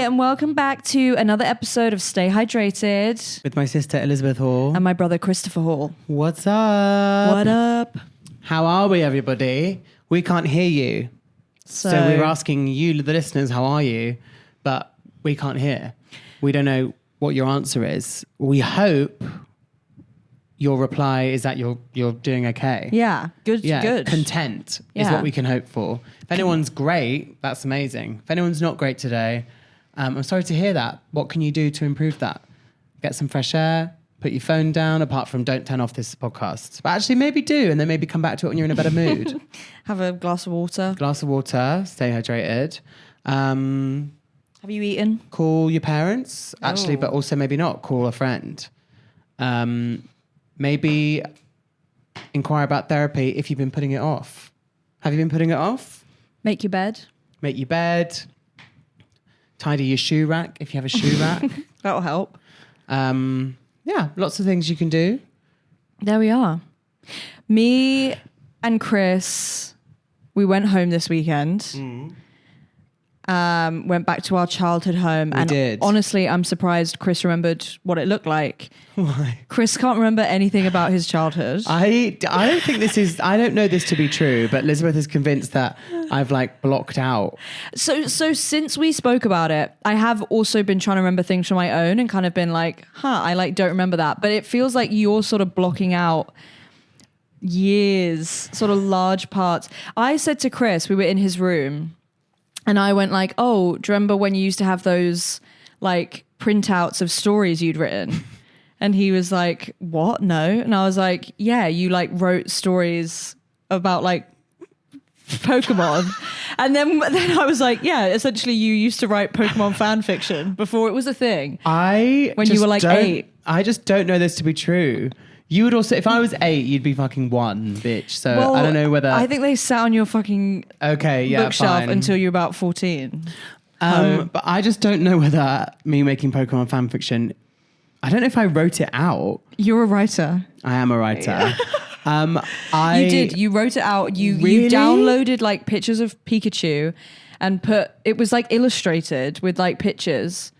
and welcome back to another episode of Stay Hydrated with my sister Elizabeth Hall and my brother Christopher Hall. What's up? What up? How are we, everybody? We can't hear you. So we were asking you, the listeners, how are you? But we can't hear. We don't know what your answer is. We hope your reply is that you're doing okay. Yeah, good. Yeah, good. content is what we can hope for. If anyone's great, that's amazing. If anyone's not great today, I'm sorry to hear that. What can you do to improve that? Get some fresh air, put your phone down, apart from don't turn off this podcast. But actually maybe do, and then maybe come back to it when you're in a better mood. Have a glass of water. Stay hydrated. Have you eaten? Call your parents, actually, but also maybe not. Call a friend. Maybe inquire about therapy if you've been putting it off. Have you been putting it off? Make your bed. Make your bed. Tidy your shoe rack if you have a shoe rack. That'll help. Yeah, lots of things you can do. There we are. Me and Chris, we went home this weekend. Went back to our childhood home. We did. Honestly, I'm surprised Chris remembered what it looked like. Why? Chris can't remember anything about his childhood. I don't think I don't know this to be true, but Elizabeth is convinced that I've blocked out. So since we spoke about it, I have also been trying to remember things from my own and kind of been like, I don't remember that. But it feels like you're sort of blocking out years, sort of large parts. I said to Chris, we were in his room, and I went like, oh, do you remember when you used to have those printouts of stories you'd written? And he was like, what? No. And I was like, yeah, you wrote stories about Pokemon. And then I was like, yeah, essentially you used to write Pokemon fan fiction before it was a thing. When you were 8. I just don't know this to be true. You would also, if I was 8, you'd be fucking 1, bitch. So I don't know whether... I think they sat on your fucking bookshelf fine. until you were about 14. But I just don't know whether me making Pokemon fan fiction, I don't know if I wrote it out. You're a writer. I am a writer. Yeah. You did. You wrote it out. You downloaded pictures of Pikachu and it was illustrated with pictures.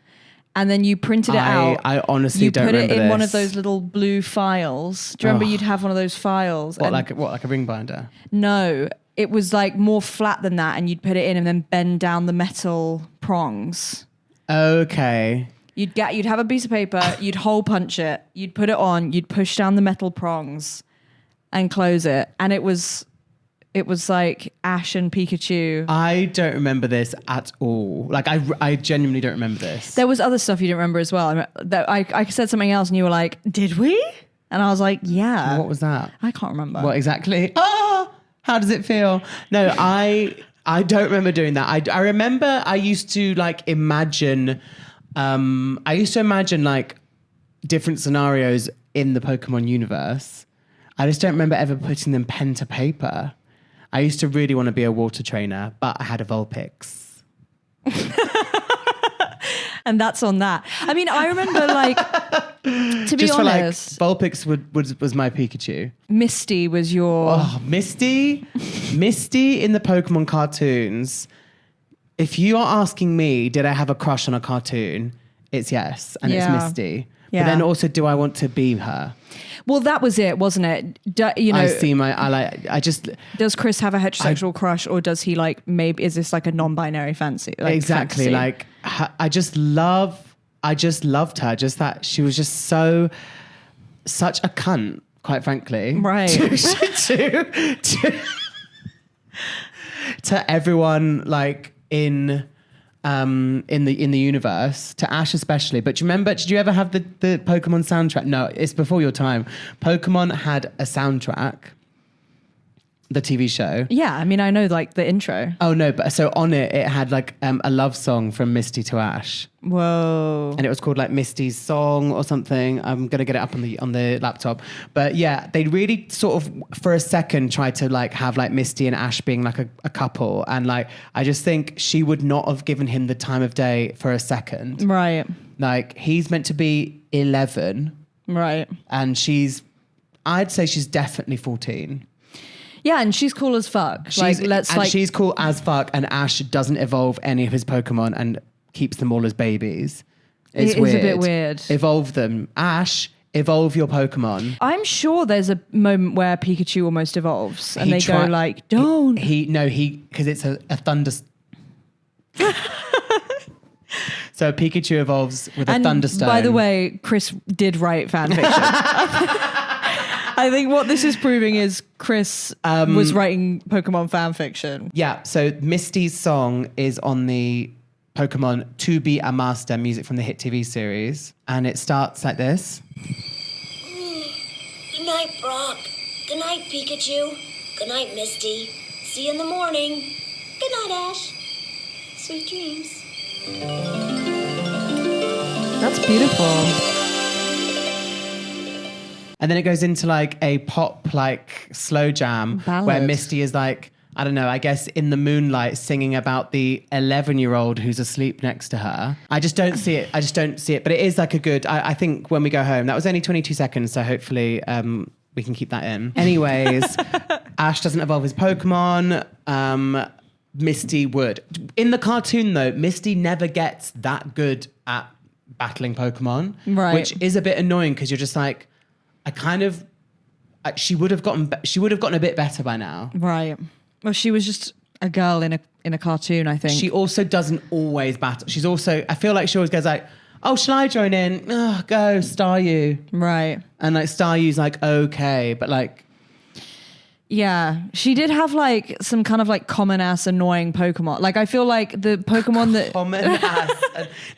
And then you printed it out. I honestly don't remember this. You put it in one of those little blue files. Do you remember you'd have one of those files? What, like a ring binder? No, it was more flat than that, and you'd put it in and then bend down the metal prongs. Okay. You'd have a piece of paper, you'd hole punch it, you'd put it on, you'd push down the metal prongs and close it. And it was like Ash and Pikachu. I don't remember this at all. I genuinely don't remember this. There was other stuff you didn't remember as well. I said something else and you were like, did we? And I was like, yeah. What was that? I can't remember. What exactly? How does it feel? No, I don't remember doing that. I remember I used to imagine... I used to imagine different scenarios in the Pokemon universe. I just don't remember ever putting them pen to paper. I used to really want to be a water trainer, but I had a Vulpix. And that's on that. I mean, I remember to be just honest, Vulpix was my Pikachu. Misty was your... Oh, Misty in the Pokemon cartoons. If you are asking me, did I have a crush on a cartoon? It's yes, and it's Misty. Yeah. But then also, do I want to be her? Well, that was it, wasn't it? Does Chris have a heterosexual crush, or does he maybe, is this a non-binary fancy? Exactly. Fantasy? I just loved her. Just that she was just such a cunt, quite frankly. Right. to everyone in the universe, to Ash especially. But do you remember, did you ever have the Pokemon soundtrack? No, it's before your time. Pokemon had a soundtrack, the TV show. Yeah, I mean, I know the intro. Oh no, but so on it had a love song from Misty to Ash. Whoa. And it was called Misty's Song or something. I'm gonna get it up on the laptop. But yeah, they really sort of for a second tried to have Misty and Ash being a couple, and I just think she would not have given him the time of day for a second. Right. He's meant to be 11. Right. And I'd say she's definitely 14. Yeah, and she's cool as fuck. She's cool as fuck, and Ash doesn't evolve any of his Pokemon, and keeps them all as babies. It is a bit weird. Evolve them. Ash, evolve your Pokemon. I'm sure there's a moment where Pikachu almost evolves and they go like, don't. Because it's a thunder. So Pikachu evolves with a thunderstone. By the way, Chris did write fan fiction. I think what this is proving is Chris was writing Pokemon fan fiction. Yeah, so Misty's song is on the Pokemon To Be a Master music from the hit TV series. And it starts like this. Good night, Brock. Good night, Pikachu. Good night, Misty. See you in the morning. Good night, Ash. Sweet dreams. That's beautiful. And then it goes into like a pop, like slow jam Ballad. where Misty is like, I don't know, I guess in the moonlight singing about the 11-year-old who's asleep next to her. I just don't see it. But it is like a good, I think when we go home, that was only 22 seconds. So hopefully we can keep that in. Anyways, Ash doesn't evolve his Pokemon. Misty would. In the cartoon though, Misty never gets that good at battling Pokemon. Right. Which is a bit annoying because you're just like, she would have gotten a bit better by now. Right. Well, she was just a girl in a cartoon, I think. She also doesn't always battle. She's also, I feel like she always goes like, oh, shall I join in? Oh, go, Staryu. Right. And like Staryu's like, okay. But like, yeah, she did have like some kind of like common ass annoying Pokemon. Like I feel like the Pokemon that common ass.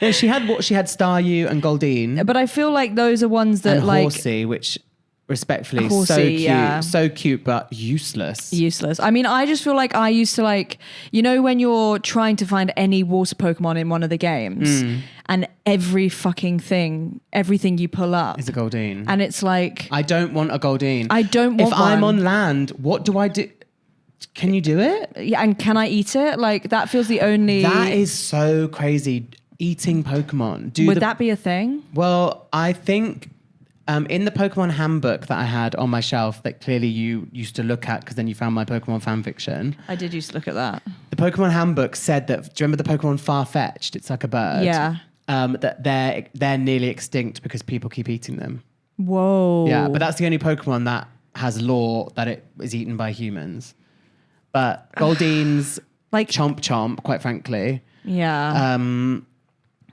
No, she had Staryu and Goldeen. But I feel like those are ones that and like Horsey, which respectfully Horsey, so cute, yeah. so cute, but useless. I mean, I just feel like I used to like, you know, when you're trying to find any water Pokemon in one of the games and everything you pull up is a Goldeen. And it's like, I don't want a Goldeen. I don't want If I'm on land, what do I do? Can you do it? Yeah, and can I eat it? Like that feels the only... That is so crazy. Eating Pokemon. Would that be a thing? Well, I think... in the Pokemon handbook that I had on my shelf that clearly you used to look at because then you found my Pokemon fan fiction. I did used to look at that. The Pokemon handbook said that, do you remember the Pokemon Farfetch'd? It's like a bird. Yeah. That they're nearly extinct because people keep eating them. Whoa. Yeah, but that's the only Pokemon that has lore that it is eaten by humans. But Goldeen's like Chomp, quite frankly. Yeah.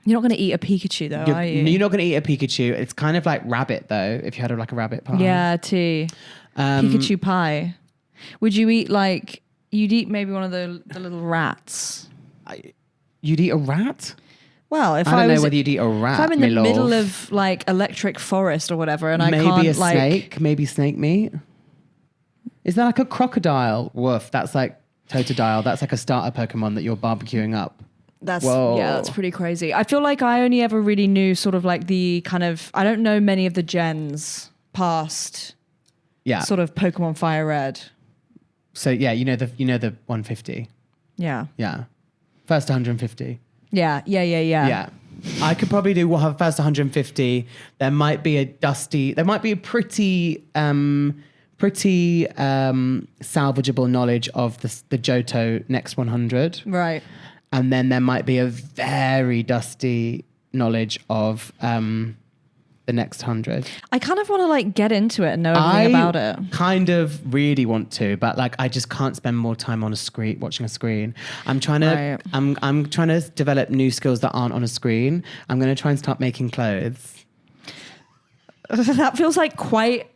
You're not going to eat a Pikachu though, are you? You're not going to eat a Pikachu. It's kind of like rabbit though, if you had like a rabbit pie. Yeah, tea. Pikachu pie. Would you eat like, you'd eat maybe one of the little rats? You'd eat a rat? Well, if I don't know whether you'd eat a rat. If I'm in the middle of like electric forest or whatever and I can't maybe a like... snake, maybe snake meat. Is that like a crocodile? Woof, that's like Totodile. That's like a starter Pokemon that you're barbecuing up. That's pretty crazy. I feel like I only ever really knew sort of like the kind of, I don't know many of the gens past sort of Pokemon Fire Red. So yeah, you know the 150. Yeah. Yeah. First 150. Yeah. Yeah. I could probably do first 150. There might be a pretty salvageable knowledge of the Johto next 100. Right. And then there might be a very dusty knowledge of the next 100. I kind of want to like get into it and know everything about it. I kind of really want to, but like I just can't spend more time on a screen, watching a screen. I'm trying to, I'm trying to develop new skills that aren't on a screen. I'm going to try and start making clothes. That feels like quite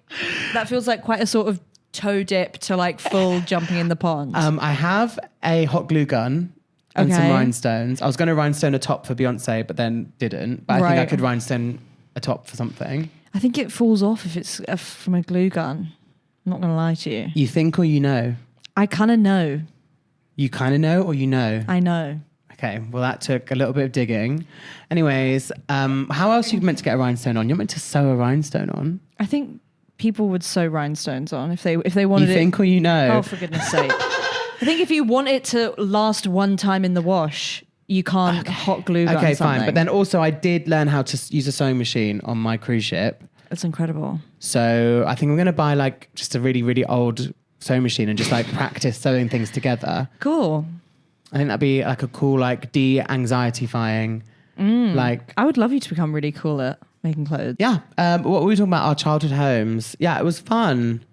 a sort of toe dip to like full jumping in the pond. I have a hot glue gun. And some rhinestones. I was going to rhinestone a top for Beyonce, but then didn't. But I think I could rhinestone a top for something. I think it falls off if it's from a glue gun. I'm not going to lie to you. You think or you know? I kind of know. You kind of know or you know? I know. Okay, well that took a little bit of digging. Anyways, how else are you meant to get a rhinestone on? You're meant to sew a rhinestone on. I think people would sew rhinestones on if they wanted it. You think or you know? Oh, for goodness sake. I think if you want it to last one time in the wash, you can't hot glue gun something. Fine. But then also I did learn how to use a sewing machine on my cruise ship. That's incredible. So I think I'm going to buy like just a really, really old sewing machine and just like practice sewing things together. Cool. I think that'd be like a cool, like de-anxiety-fying. Like, I would love you to become really cool at making clothes. yeah. What were we talking about? Our childhood homes. Yeah, it was fun.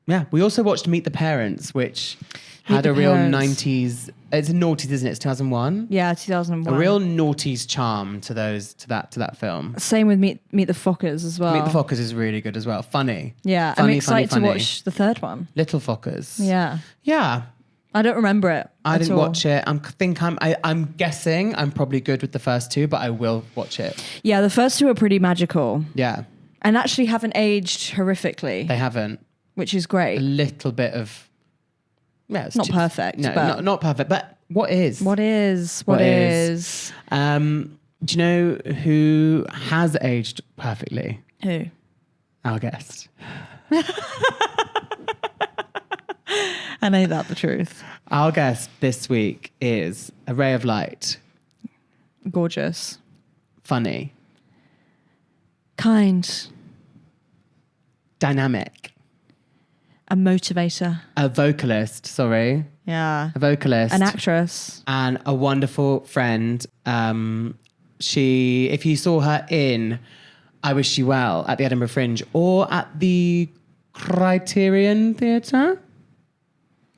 Yeah. We also watched Meet the Parents, which had the a real Parents. 90s. It's a noughties, isn't it? It's 2001. Yeah, 2001. A real noughties charm to that film. Same with Meet the Fockers as well. Meet the Fockers is really good as well. Funny. Yeah, Funny, I'm excited funny, to funny. watch the third one. Little Fockers. Yeah. Yeah. I don't remember it. I at didn't all. watch it. I'm guessing I'm probably good with the first two, but I will watch it. Yeah, the first two are pretty magical Yeah. and actually haven't aged horrifically, They haven't. which is A great. little bit of... Yeah, it's Not perfect, No, but- not perfect, but what is? What is? What is? Do you know who has aged perfectly? Who? Our guest. And ain't that the truth? Our guest this week is a ray of light, Gorgeous. funny, Kind. dynamic, A motivator. a vocalist, sorry, Yeah. a vocalist. An actress. And a wonderful friend. If you saw her in I Wish You Well at the Edinburgh Fringe or at the Criterion Theatre,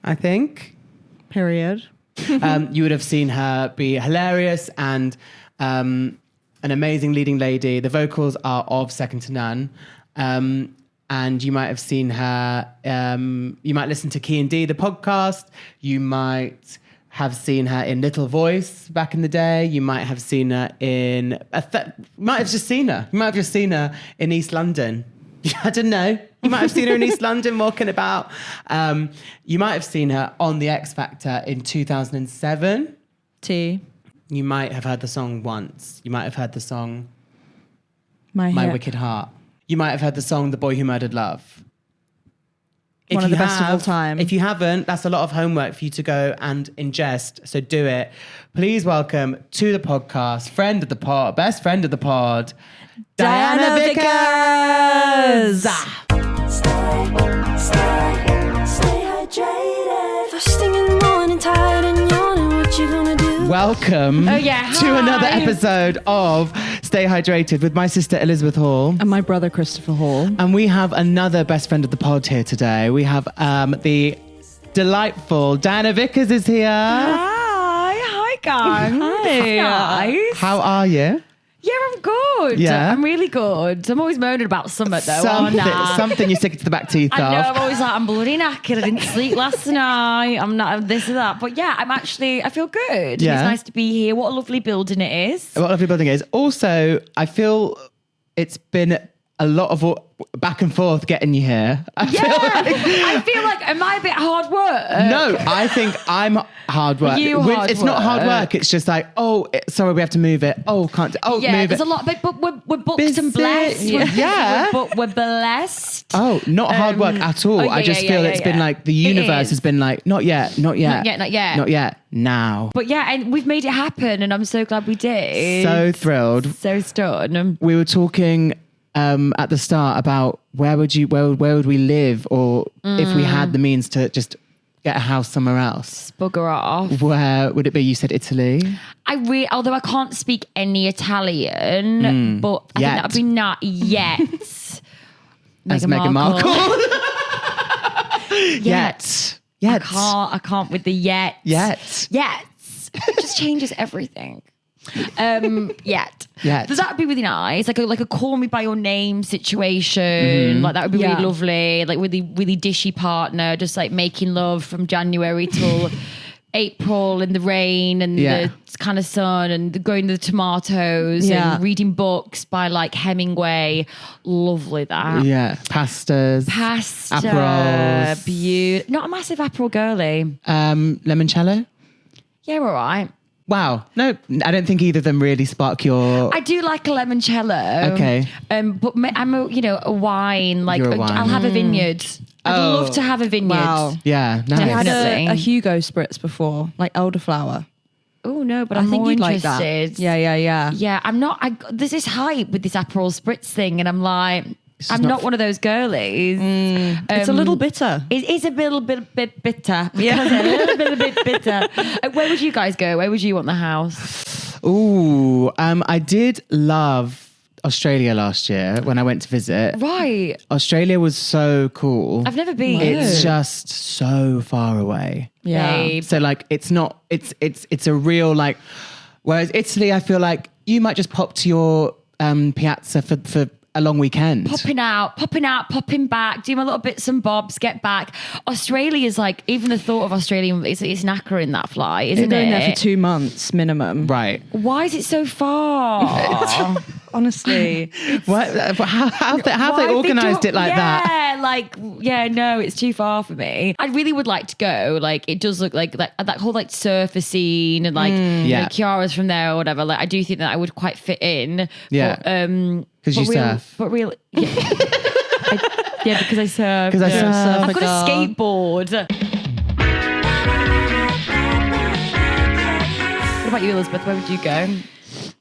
I think, Period. you would have seen her be hilarious and an amazing leading lady. The vocals are of second to none. And you might have seen her, you might listen to Ki Dee, the podcast. You might have seen her in Little Voice back in the day. You might have seen her in, might have just seen her. You might have just seen her in East London. I don't know. You might have seen her in East London walking about. You might have seen her on The X Factor in 2007. T. You might have heard the song once. You might have heard the song My My Wicked Heart. You might have heard the song The Boy Who Murdered Love. One of the best of all time. If you haven't, that's a lot of homework for you to go and ingest. So do it. Please welcome to the podcast, friend of the pod, best friend of the pod, Diana Vickers. Stay hydrated. First thing in the morning, tired and yawning. What you gonna do? Welcome Oh, yeah. to Hi. another episode of Stay Hydrated with my sister Elizabeth Hall. And my brother Christopher Hall. And we have another best friend of the pod here today. We have the delightful Diana Vickers is here. Hi gang. Hi. Nice. How are you? Yeah, I'm good. Yeah? I'm really good. I'm always moaning about something though. Something you stick it to the back teeth I know, of. I'm always like, I'm bloody knackered. I didn't sleep last night. I'm not this or that. But yeah, I feel good. Yeah. It's nice to be here. What a lovely building it is. What a lovely building it is. Also, I feel it's been a lot of back and forth getting you here. I feel like am I a bit hard work? no, I think I'm hard work. It's not hard work. It's just like, sorry, we have to move it. Oh, can't. Oh, Yeah, move there's it. a lot, but we're booked Busy. and blessed. Yeah. We're blessed. Oh, not hard work at all. yeah, I just yeah, feel yeah, it's yeah. been like the It universe is. has been like, not yet, not yet, Not yet, not yet. not yet, now. But yeah, and we've made it happen, and I'm so glad we did. So thrilled. So stunned. We were talking at the start about where would we live, or if we had the means to just get a house somewhere else. Bugger off. Where would it be? You said Italy. Although I can't speak any Italian, but I Yet. think that would be not yet. As Meghan Markle. Yet. Yet. I can't with the yet. Yet. Yet. It just changes everything. Yet. Yet. So that would be really nice. Like a call me by your name situation. Like that would be Yeah. really lovely. Like really, really dishy partner, just like making love from January till April in the rain and Yeah. the kind of sun and going to the tomatoes Yeah. and reading books by like Hemingway. Lovely that. Yeah. Pastas. Pasta. Aperols. Beautiful. Not a massive Aperol girly. Limoncello. Yeah, we're all right. Wow. No, I don't think either of them really spark your... I do like a limoncello. Okay. But I'm a wine. Like You're a wine. I'll have a vineyard. I'd Oh. love to have a vineyard. Wow. Yeah, nice. I had Definitely. a Hugo spritz before, like elderflower. Oh no, but I'm I think more you're like interested. that. Yeah. Yeah, I'm not. There's this hype with this Aperol Spritz thing, and I'm like, I'm not one of those girlies. It's a little bitter. It is a little bit bitter. Yeah, a little bit bitter. Where would you guys go? Where would you want the house? Ooh, I did love Australia last year when I went to visit. Right. Australia was so cool. I've never been. It's just so far away. Yeah. Babe. So like, it's not. It's a real like. Whereas Italy, I feel like you might just pop to your piazza for a long weekend. Popping out, popping back, do my little bits and bobs, get back. Australia is like, even the thought of Australia, it's knackering that flight, isn't You're it? going there for 2 months minimum. Right. Why is it so far? Honestly. What? How have they organised it like that? No, it's too far for me. I really would like to go. Like, it does look like that whole like surfer scene and like Yeah. Kiara's from there or whatever. Like, I do think that I would quite fit in. Yeah. But, 'Cause you surf. But real, yeah. Because I surf. 'Cause I surf. I've got a skateboard. What about you, Elizabeth? Where would you go?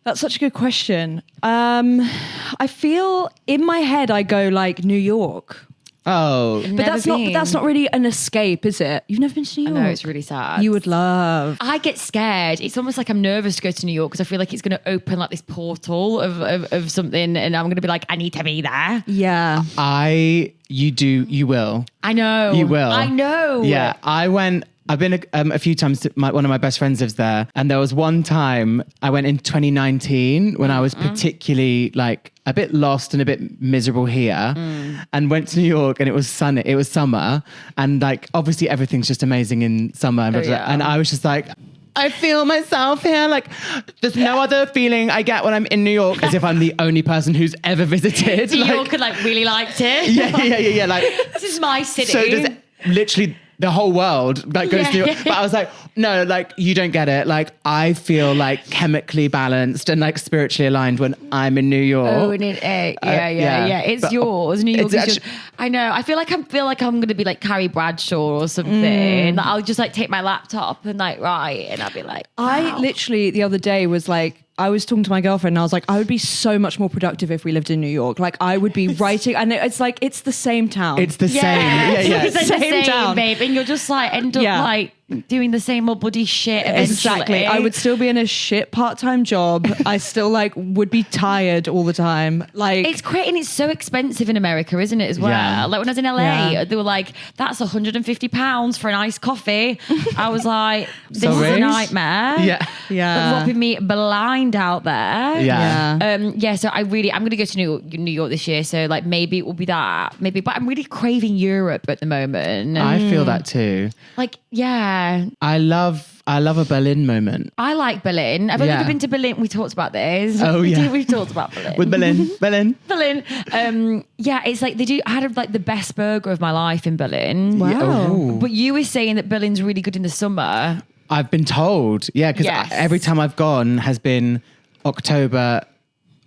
That's such a good question. I feel in my head I go like New York. Oh, But that's not really an escape, is it? You've never been to New I York? know, it's really sad. You would love. I get scared. It's almost like I'm nervous to go to New York because I feel like it's going to open like this portal of something, and I'm going to be like, I need to be there. Yeah. you will. I know. You will. I know. Yeah, I've been a few times. One of my best friends lives there, and there was one time I went in 2019 when I was particularly like a bit lost and a bit miserable here, and went to New York, and it was sunny. It was summer, and like obviously everything's just amazing in summer, and, and I was just like, I feel myself here. Like, there's no other feeling I get when I'm in New York as if I'm the only person who's ever visited. New York and like really liked it. Yeah. Like, This is my city. so does literally the whole world like goes to New York. But I was like, no, like you don't get it. Like I feel like chemically balanced and like spiritually aligned when I'm in New York. Oh, and yeah. It's But yours. New York it's is yours. actually- I know. I feel like I'm going to be like Carrie Bradshaw or something. Like, I'll just like take my laptop and like write, and I'll be like, I wow. literally the other day was like, I was talking to my girlfriend and I was like, I would be so much more productive if we lived in New York. Like I would be writing, and it's like, it's the same town. It's the same. Yeah. It's the Same town. babe. And you'll just like end up like doing the same old bloody shit eventually. Exactly. I would still be in a shit part-time job. I still like would be tired all the time. Like It's great, and it's so expensive in America, isn't it, as well? Yeah. Like when I was in LA, they were like, that's £150 for an iced coffee. I was like, this is Sorry? a nightmare. Yeah. Robbing me blind out there. Yeah. So I'm going to go to New York this year. So like maybe it will be that. Maybe, but I'm really craving Europe at the moment. I feel that too. Like, yeah. I love a Berlin moment. I like Berlin. I've only Yeah. ever been to Berlin. We talked about this. Oh, yeah. We've talked about Berlin. With Berlin. Berlin. Yeah, it's like I had like the best burger of my life in Berlin. Wow. Yeah. Ooh. But you were saying that Berlin's really good in the summer. I've been told. Yeah, because Yes. every time I've gone has been October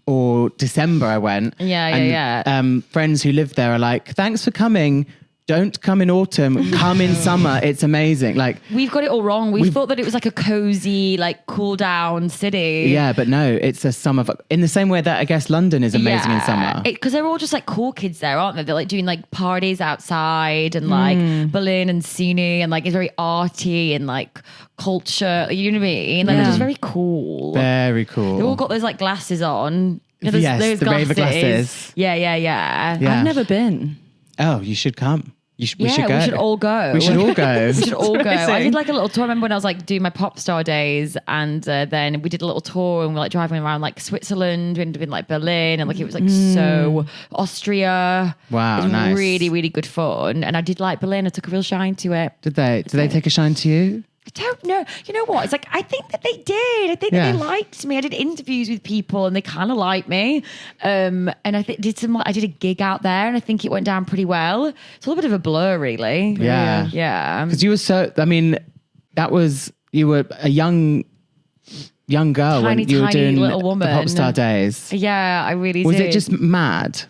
or December I went. Yeah. Friends who live there are like, thanks for coming. Don't come in autumn. Come in summer. It's amazing. Like, We've got it all wrong. We thought that it was like a cozy, like cool down city. yeah, but no, it's a summer. In the same way that I guess London is amazing in summer. Because they're all just like cool kids there, aren't they? They're like doing like parties outside and like Berlin and scene, and like it's very arty and like culture. You know what I mean? Like they're just very cool. Very cool. They've all got those like glasses on. You know, Yes, the raver glasses. Yeah. Yeah. I've never been. Oh, you should come. We should go. We should all go. We should all go. We should all go. I Amazing. did like a little tour. I remember when I was like doing my pop star days, and then we did a little tour, and we were like driving around like Switzerland, we ended up in like Berlin, and like it was like so Austria. Wow, it was nice. really, really good fun. And I did like Berlin. I took a real shine to it. Did they take a shine to you? I don't know. You know what? It's like, I think that they did. I think that they liked me. I did interviews with people and they kind of liked me. And I did a gig out there, and I think it went down pretty well. It's a little bit of a blur, really. Yeah. Yeah. Because you were a young girl Tiny, when you were tiny doing little the woman. pop star days. Yeah, I really Was did. it just mad?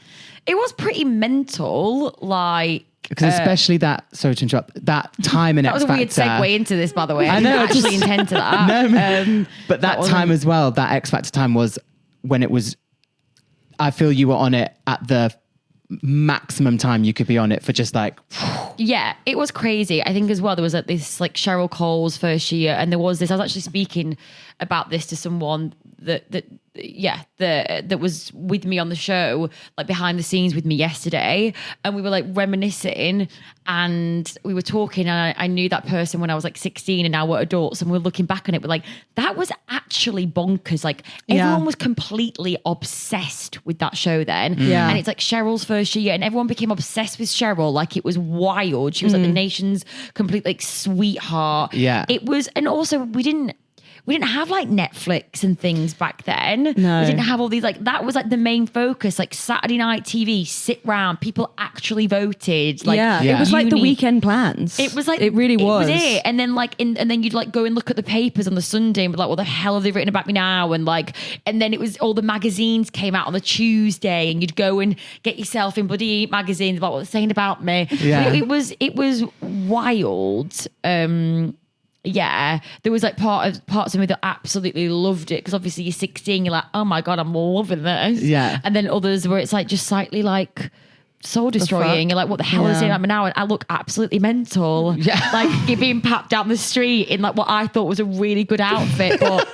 It was pretty mental, like... Because especially that, sorry to interrupt, that time in That was X a weird Factor. segue into this, by the way. I know, didn't actually intend to that. No, but that time as well, that X Factor time was when it was, I feel you were on it at the maximum time you could be on it for just like. Yeah, it was crazy. I think as well, there was like this like Cheryl Cole's first year, and there was this, I was actually speaking about this to someone that was with me on the show, like behind the scenes with me yesterday, and we were like reminiscing, and we were talking, and I knew that person when I was like 16, and now we're adults, and we're looking back on it, we're like, that was actually bonkers. Like everyone was completely obsessed with that show then. Yeah. And it's like Cheryl's first year, and everyone became obsessed with Cheryl. Like it was wild. She was like the nation's complete like sweetheart. Yeah. It was, and also we didn't have like Netflix and things back then. No. We didn't have all these, like, that was like the main focus, like Saturday night TV, sit round, people actually voted. Like, it was like the weekend plans. It was like, it really was. It was it. And then like, and then you'd like go and look at the papers on the Sunday and be like, what the hell have they written about me now? And like, and then it was all the magazines came out on the Tuesday, and you'd go and get yourself in bloody magazines about what they're saying about me. Yeah. It was wild. Yeah, there was like parts of me that absolutely loved it, because obviously you're 16, you're like, oh my God, I'm loving this. Yeah. And then others where it's like just slightly like soul destroying. You're like, what the hell is it about me now? And I look absolutely mental. Yeah. Like you're being packed down the street in like what I thought was a really good outfit, but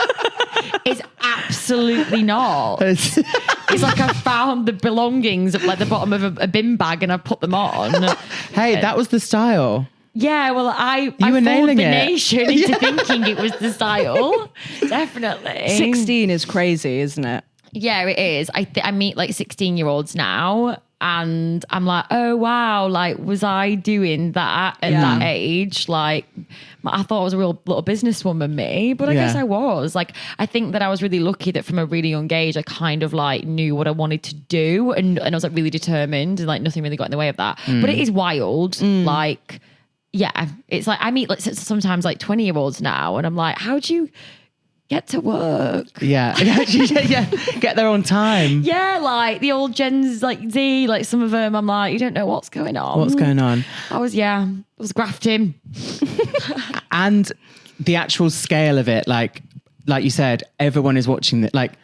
it's absolutely not. It's like I found the belongings at like the bottom of a bin bag and I put them on. Hey, that was the style. Yeah, well, I were fooled nailing the it. nation into thinking it was the style. Definitely. 16 is crazy, isn't it? Yeah, it is. I meet like 16-year-olds now, and I'm like, oh wow, like was I doing that at that age? Like I thought I was a real little businesswoman, me, but I guess I was. Like I think that I was really lucky that from a really young age I kind of like knew what I wanted to do, and I was like really determined, and like nothing really got in the way of that. But it is wild, like. Yeah, it's like I meet like sometimes like 20-year-olds now, and I'm like, how'd you get to work? Yeah. Get there on time. Yeah, like the old Gens like Z, like some of them, I'm like, you don't know what's going on. What's going on? I was grafting. And the actual scale of it, like you said, everyone is watching it. Like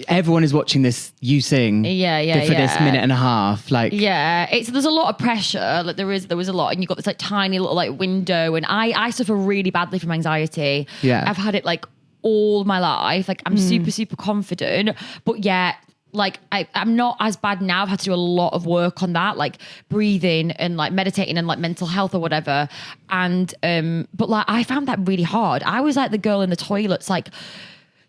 everyone is watching this you sing for this minute and a half, like there's a lot of pressure, like there was a lot, and you've got this like tiny little like window, and I suffer really badly from anxiety. I've had it like all my life, like I'm super confident, but like I'm not as bad now. I've had to do a lot of work on that, like breathing and like meditating and like mental health or whatever, and but like I found that really hard. I was like the girl in the toilets, like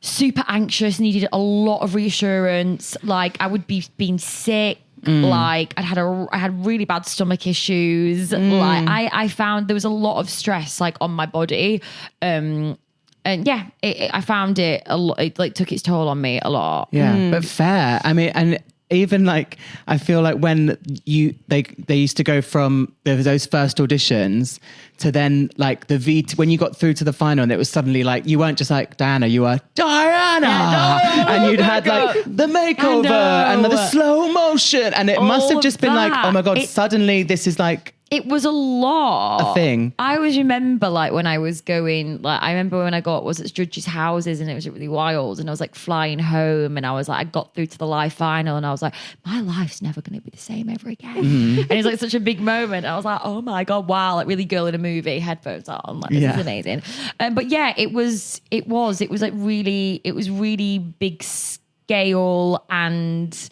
super anxious, needed a lot of reassurance. Like I would be being sick. Like I had really bad stomach issues. Like I found there was a lot of stress like on my body. And I found it a lot. It like took its toll on me a lot. Yeah, but fair. I mean, and even like I feel like when they used to go from those first auditions to then like when you got through to the final, and it was suddenly like you weren't just like Diana, you were Diana, and you'd had like the makeover and the slow motion, and it must have just been like, oh my God, suddenly this is like. It was a lot. A thing. I always remember like when I was going, like I remember when I was at judges' houses, and it was really wild, and I was like flying home, and I was like, I got through to the live final, and I was like, my life's never going to be the same ever again. And it's like such a big moment. I was like, oh my God, wow, like really girl in a movie, headphones on, like this is amazing. But yeah, it was like really, it was really big scale, and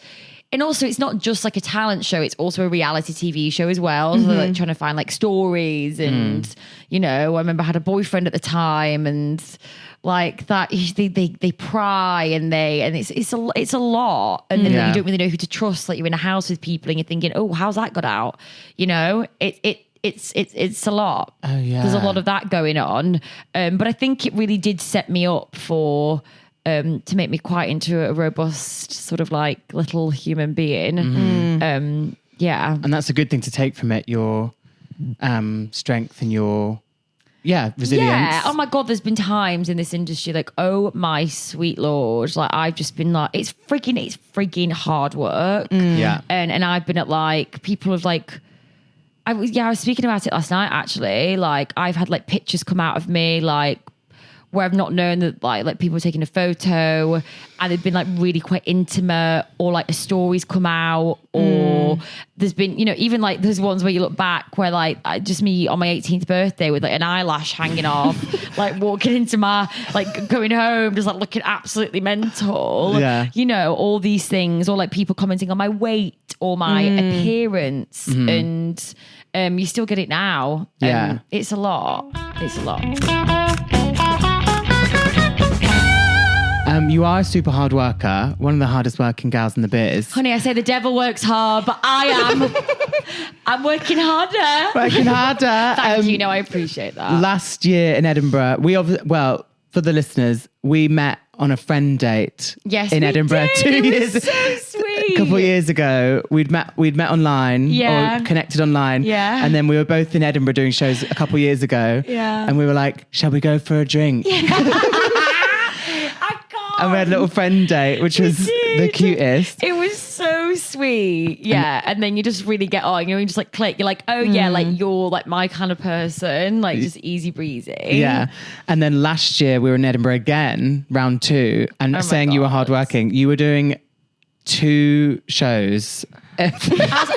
also, it's not just like a talent show, it's also a reality TV show as well. So like trying to find like stories, and, you know, I remember I had a boyfriend at the time, and like that they pry and it's a lot. And then you don't really know who to trust. Like you're in a house with people and you're thinking, oh, how's that got out? You know, it's a lot. Oh yeah. There's a lot of that going on. But I think it really did set me up for to make me quite into a robust sort of like little human being. Yeah. And that's a good thing to take from it, your strength and your resilience. Yeah. Oh my God, there's been times in this industry like, oh my sweet Lord, like I've just been like, it's freaking hard work. Yeah. And I've been at like, people have like, I was speaking about it last night actually. Like I've had like pictures come out of me like where I've not known that like people are taking a photo and they've been like really quite intimate, or like a story's come out, or there's been, you know, even like there's ones where you look back where like just me on my 18th birthday with like an eyelash hanging off, like walking into my, like going home, just like looking absolutely mental. Yeah. You know, all these things, or like people commenting on my weight or my appearance, and you still get it now. Yeah. It's a lot. It's a lot. You are a super hard worker, one of the hardest working gals in the biz. Honey, I say the devil works hard, but I'm working harder. Working harder. Thank you. No, I appreciate that. Last year in Edinburgh, for the listeners, we met on a friend date. Yes, in we Edinburgh did. 2 It years. was so sweet. A couple of years ago, we'd met online, Yeah. or connected online. Yeah. And then we were both in Edinburgh doing shows a couple of years ago. Yeah. And we were like, shall we go for a drink? And we had a little friend date, which was the cutest. It was so sweet. Yeah. And then you just really get on. You just like click. You're like, oh yeah, like you're like my kind of person. Like just easy breezy. Yeah. And then last year we were in Edinburgh again, round 2, and saying you were hardworking. You were doing 2 shows. I was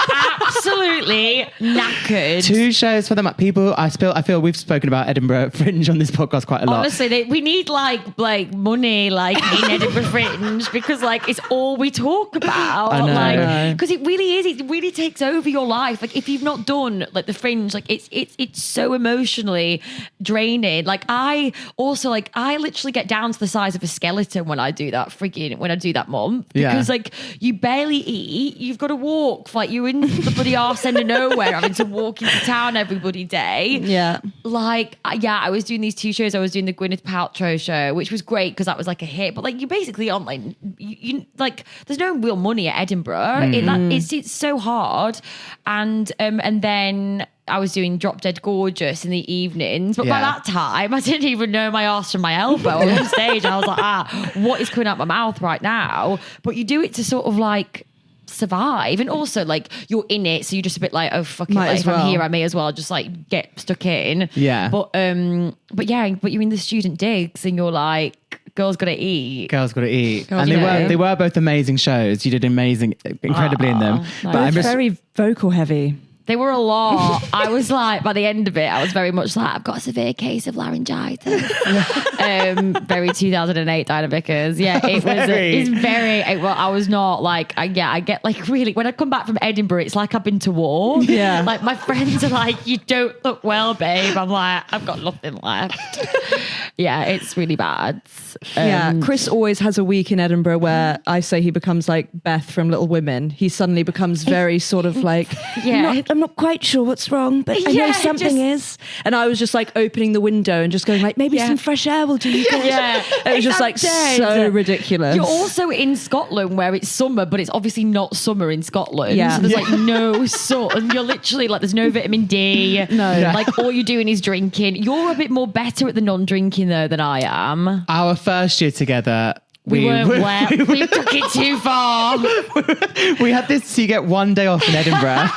absolutely knackered. 2 shows for them. People, I feel we've spoken about Edinburgh Fringe on this podcast quite a lot. Honestly, we need like money like in Edinburgh Fringe, because like it's all we talk about. I know. Like, because it really is. It really takes over your life. Like if you've not done like the Fringe, like it's so emotionally draining. Like I literally get down to the size of a skeleton when I do that month, because like you barely eat. You've got to walk. Like you're in the bloody arse end of nowhere, having to walk into town every bloody day. Yeah. Like, I was doing these 2 shows. I was doing the Gwyneth Paltrow show, which was great because that was like a hit. But like, you basically on like, you like, there's no real money at Edinburgh. It's so hard. And then I was doing Drop Dead Gorgeous in the evenings, but by that time I didn't even know my arse from my elbow on stage. I was like, what is coming out my mouth right now? But you do it to sort of like survive, and also like you're in it, so you're just a bit like, oh fuck it, like, if I'm here I may as well just like get stuck in. Yeah. But you're in the student digs and you're like, girls gotta eat. And they were both amazing shows. You did incredibly in them. But Both very vocal heavy. They were a lot. I was like, by the end of it, I was very much like, I've got a severe case of laryngitis. Very 2008 Diana Vickers. Yeah, I was not like, I get like really, when I come back from Edinburgh, it's like I've been to war. Yeah. Like my friends are like, you don't look well, babe. I'm like, I've got nothing left. Yeah, it's really bad. Chris always has a week in Edinburgh where I say he becomes like Beth from Little Women. He suddenly becomes very sort of like, I'm not quite sure what's wrong, but I know something is. And I was just like opening the window and just going like, maybe some fresh air will do you good. Yeah. It was just like so ridiculous. You're also in Scotland where it's summer, but it's obviously not summer in Scotland. Yeah. So there's like no sun. And you're literally like, there's no vitamin D. No. Yeah. Like all you're doing is drinking. You're a bit more better at the non-drinking though than I am. Our first year together, we weren't well. We took it too far. We had this, so you get 1 day off in Edinburgh.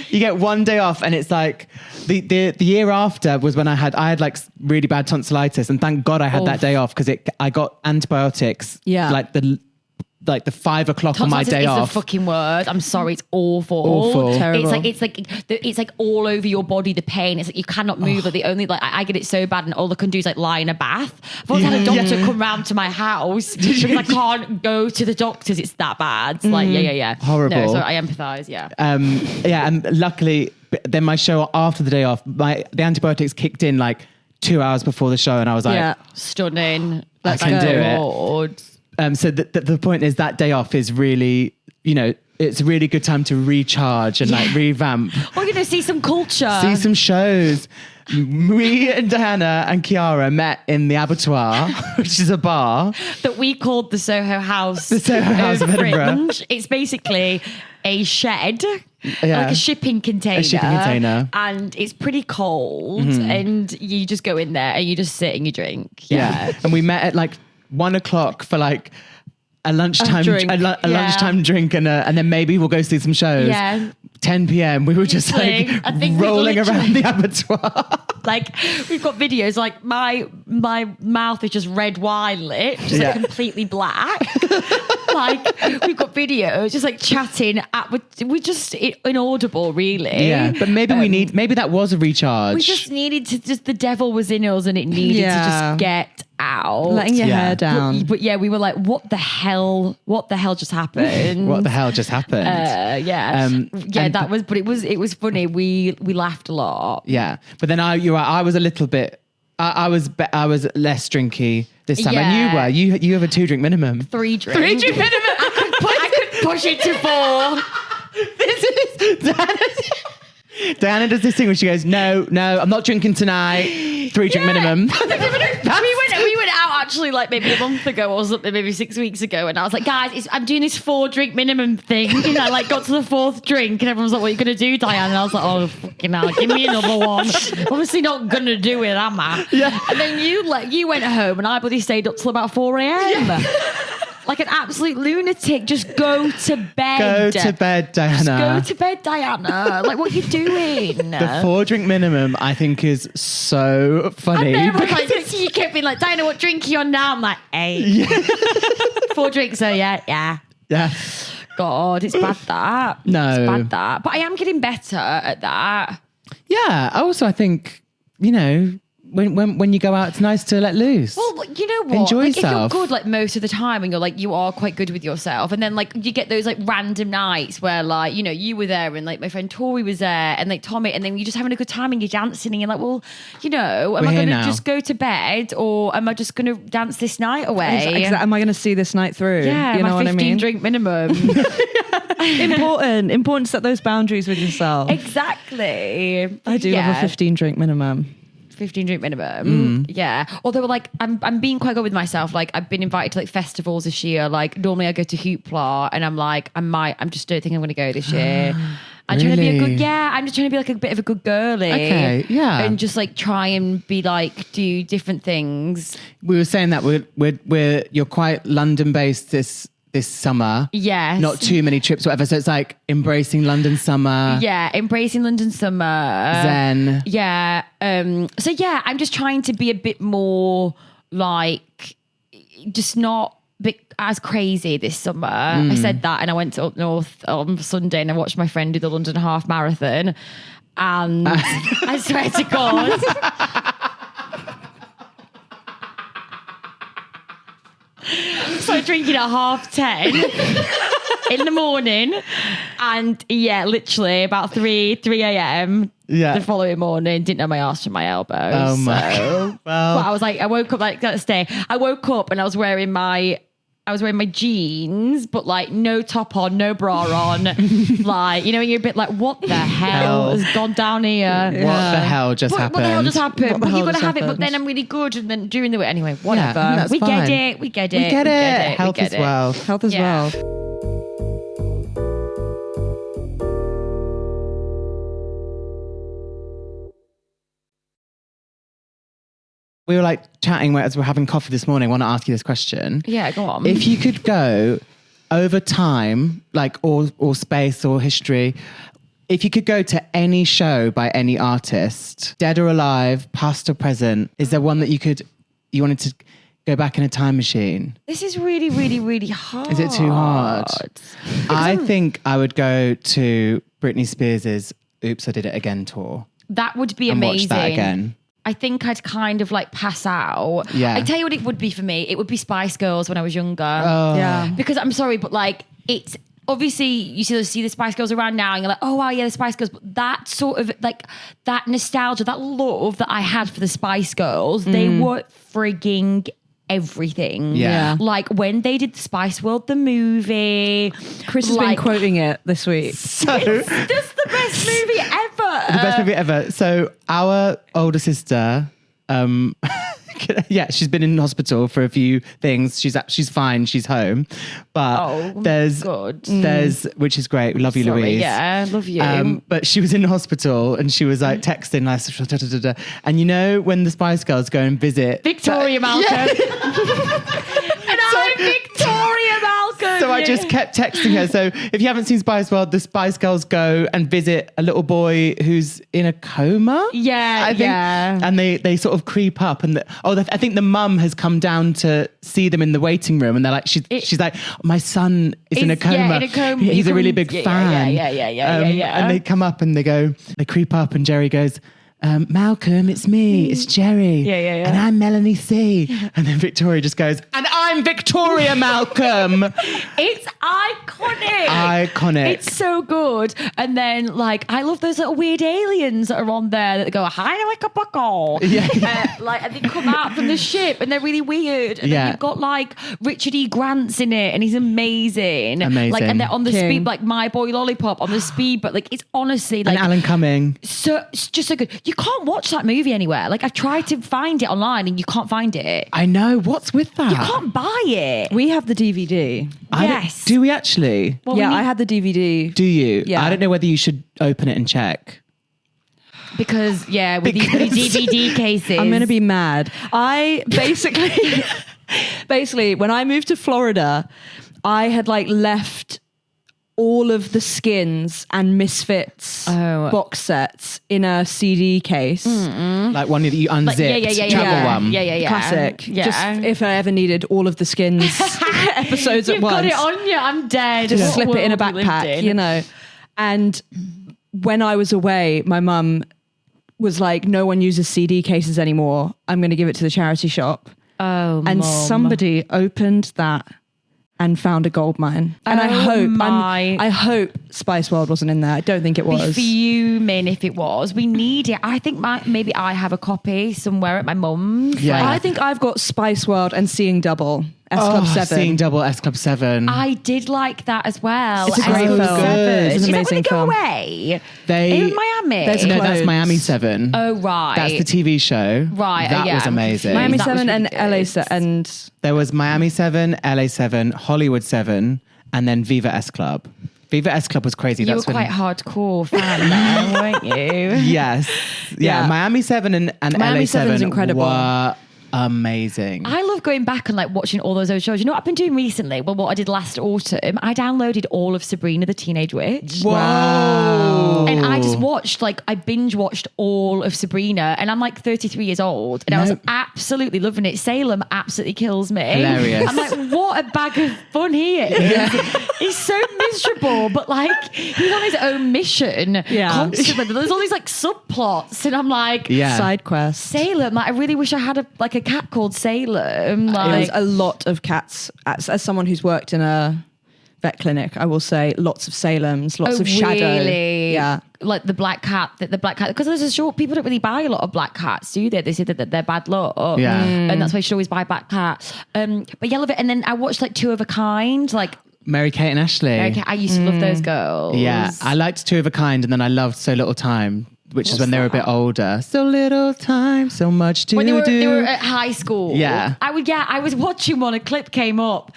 You get 1 day off, and it's like the year after was when I had like really bad tonsillitis, and thank God I had that day off, because I got antibiotics. Yeah. Like the 5 o'clock on my day off. It's the fucking word. I'm sorry, it's awful. Awful. Terrible. It's like all over your body. The pain. It's like you cannot move. Like the only like I get it so bad, and all I can do is like lie in a bath. I've also had a doctor come round to my house because I can't go to the doctors. It's that bad. It's like yeah. Horrible. No, so I empathise. Yeah. And luckily, then my show after the day off, the antibiotics kicked in like 2 hours before the show, and I was like, stunning. I can do it. So the point is that day off is really, it's a really good time to recharge and like revamp. Or, see some culture. See some shows. Me and Diana and Kiara met in the Abattoir, which is a bar. That we called the Soho House. The Soho House of Edinburgh. It's basically a shed. Yeah. Like a shipping container. And it's pretty cold. And you just go in there and you just sit and you drink. Yeah. And we met at like 1 o'clock for like a lunchtime drink, lunchtime drink, and then maybe we'll go see some shows. 10 p.m. we were just like rolling around the Abattoir. Like we've got videos. Like my mouth is just red wine lit, just like completely black. Like we've got videos, just like chatting. We're just inaudible, really. Yeah, but maybe that was a recharge. We just needed to. Just the devil was in us, and it needed to just get out. Letting your hair down. But yeah, we were like, what the hell? What the hell just happened? What the hell just happened? That was. But it was funny. We laughed a lot. Yeah, but then you're right. I was a little bit. I was less drinky this time, and you were. You have a 2-drink minimum. 3 drinks. 3-drink minimum. I could push it to 4. This is Diana does this thing where she goes, no, I'm not drinking tonight. 3-drink minimum. we went out actually like maybe a month ago or something, maybe 6 weeks ago, and I was like, guys, I'm doing this 4-drink minimum thing. And I like got to the 4th drink, and everyone was like, what are you gonna do, Diana? And I was like, oh fucking hell, give me another one. Obviously not gonna do it, am I? Yeah. And then you went home, and I bloody stayed up till about 4 a.m. Yeah. Like an absolute lunatic. Just go to bed. Go to bed, Diana. Just go to bed, Diana. Like, what are you doing? The 4-drink minimum, I think, is so funny. I know, like, you kept being like, Diana, what drink are you on now? I'm like, 8. Yeah. 4 drinks, so yeah. God, it's bad that. No. It's bad that. But I am getting better at that. Yeah. Also, I think, when you go out, it's nice to let loose. Well, you know what? Enjoy like, yourself. If you're good, like most of the time, and you're like, you are quite good with yourself, and then like you get those like random nights where like you were there, and like my friend Tori was there, and like Tommy, and then you're just having a good time and you're dancing, and you're like, well, am I going to just go to bed, or am I just going to dance this night away? Am I going to see this night through? Yeah, you know what I mean. 15-drink minimum. Important to set those boundaries with yourself. Exactly. I do have a 15-drink minimum. 15-drink minimum. Yeah. Although like I'm being quite good with myself. Like I've been invited to like festivals this year. Like normally I go to Hoopla, and I'm like, I just don't think I'm going to go this year. I'm trying to be I'm just trying to be like a bit of a good girly. Okay, yeah. And just like try and be like, do different things. We were saying that you're quite London based this summer. Yes. Not too many trips, whatever. So it's like embracing London summer. Yeah, embracing London summer. Zen. Yeah. So yeah, I'm just trying to be a bit more like, just not as crazy this summer. I said that, and I went to up north on Sunday, and I watched my friend do the London half marathon, and I swear to God. So drinking at 10:30 in the morning, and literally about 3 a.m. the following morning, didn't know my arse from my elbow. Oh my. Well, but I was like, I woke up like that day. I woke up and I was wearing my jeans, but like no top on, no bra on. Like, you're a bit like, what the hell has gone down here? What the hell just happened? What the hell just happened? But you've got to have it, but then I'm really good, and then during the week, anyway, whatever. Yeah, we fine. get it. We get it. Health as well. Health as Yeah. well. We were like chatting as we're having coffee this morning. I want to ask you this question. Yeah, go on. If you could go over time, like or space or history, if you could go to any show by any artist, dead or alive, past or present, is there one that you wanted to go back in a time machine? This is really, really, really hard. Is it too hard? I think I would go to Britney Spears' Oops, I Did It Again tour. That would be and amazing. watch that again. I think I'd kind of like pass out. Yeah. I tell you what it would be for me. It would be Spice Girls when I was younger. Oh. Yeah. Because I'm sorry, but like it's obviously you see the Spice Girls around now and you're like, oh wow, yeah, the Spice Girls. But that sort of like that nostalgia, that love that I had for the Spice Girls, they were frigging everything. Yeah. Like when they did the Spice World, the movie. Chris has been quoting it this week. So It's just the best movie ever. the best movie ever. So our older sister, she's been in hospital for a few things. She's fine. She's home, but there's which is great. We love you, Sorry, Louise. Yeah, love you. But she was in hospital and she was like texting like, and when the Spice Girls go and visit Victoria Malcolm. And I'm Victoria Malcolm. So I just kept texting her. So if you haven't seen Spice World, the Spice Girls go and visit a little boy who's in a coma. Yeah, I think. yeah. And they sort of creep up, and I think the mum has come down to see them in the waiting room, and they're like, she's like, my son is in a coma. Yeah, in a coma. He's a really big fan. Yeah. And they come up and they creep up, and Jerry goes, Malcolm, it's me, it's Jerry. Yeah. And I'm Melanie C. And then Victoria just goes, and I'm Victoria Malcolm. It's iconic. Iconic. It's so good. And then, like, I love those little weird aliens that are on there that go, hi, like a buckle. Yeah. And they come out from the ship and they're really weird. And then you've got, like, Richard E. Grant's in it and he's amazing. Like, and they're on the King. speed, like, My Boy Lollipop on the speed, but, like, it's honestly, like... And Alan Cumming. It's just so good. You can't watch that movie anywhere. Like, I've tried to find it online and you can't find it. I know. What's with that? You can't buy it. We have the DVD. Yes. Do we actually? Well, yeah, we need- I had the DVD. Do you? Yeah. I don't know whether you should open it and check. Because, yeah, with these DVD cases. I'm going to be mad. I basically, when I moved to Florida, I had like left all of the Skins and Misfits box sets in a CD case. Like one that you unzipped, travel one. Yeah. Classic. Yeah. Just if I ever needed all of the Skins episodes at You've once. got it on you. I'm dead. Just What slip it in a world we lived backpack, in? you know. And when I was away, my mum was like, no one uses CD cases anymore. I'm going to give it to the charity shop. Oh, And Mum. somebody opened that and found a gold mine. And I hope Spice World wasn't in there. I don't think it was. Be fuming if it was. We need it. I think maybe I have a copy somewhere at my mum's. Yeah. I think I've got Spice World and Seeing Double, S Club 7. Seeing Double, S Club 7. I did like that as well. It's a great So film. good. It's an Is that when amazing they go film. away? They- in Miami. There's No, that's Clothes. Miami 7. Oh, right. That's the TV show. Right, That yeah. was amazing. Miami That was 7 and really LA good. 7 and There was Miami 7, LA 7, Hollywood 7, and then Viva S Club. Viva S Club was crazy. You were That's when, quite hardcore fan then, weren't you? Yes. Yeah. Yeah. Miami 7 and Miami LA 7's 7 incredible. were amazing. I love going back and like watching all those old shows. You know what I've been doing recently? Well, what I did last autumn, I downloaded all of Sabrina the Teenage Witch. Whoa. And I just watched, like, I binge watched all of Sabrina, and I'm like 33 years old, and I was Nope. absolutely loving it. Salem absolutely kills me. Hilarious. I'm like, what a bag of fun he is. He's so miserable, but like, he's on his own mission Yeah. constantly. There's all these like subplots, and I'm like, Yeah. side quest. Salem, like, I really wish I had a cat called Salem. Like, There's a lot of cats. As someone who's worked in a vet clinic, I will say lots of Salems, lots of shadow. Really? Yeah. Like the black cat, because there's a short, people don't really buy a lot of black cats, do they? They say that they're bad luck. Yeah. And that's why you should always buy black cat. But yeah, I love it. And then I watched like Two of a Kind, like, Mary Kate and Ashley. okay, I used to love those girls. Yeah. I liked Two of a Kind, and then I loved So Little Time, which is when they were a bit older. So little time, so much to When do. they were at high school. Yeah. I was watching one, a clip came up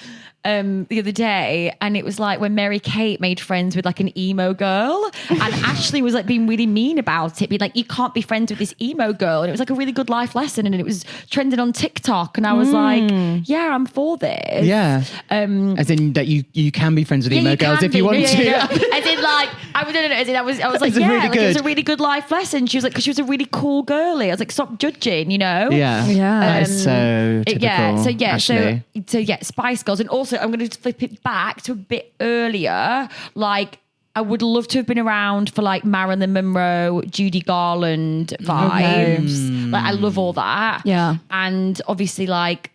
the other day, and it was like when Mary Kate made friends with like an emo girl, and Ashley was like being really mean about it, being like, you can't be friends with this emo girl, and it was like a really good life lesson, and it was trending on TikTok, and I was like, yeah, I'm for this. Yeah. As in that you can be friends with emo you girls can if you be. want to. Yeah. As in, like, I was like, It's yeah, really like, it was good. a really good life lesson. She was like, because she was a really cool girly. I was like, stop judging, you know? Yeah. Yeah. That is so typical. So Ashley. Spice Girls. And also, I'm going to flip it back to a bit earlier. Like, I would love to have been around for like Marilyn Monroe, Judy Garland vibes. Like, I love all that. Yeah. And obviously, like,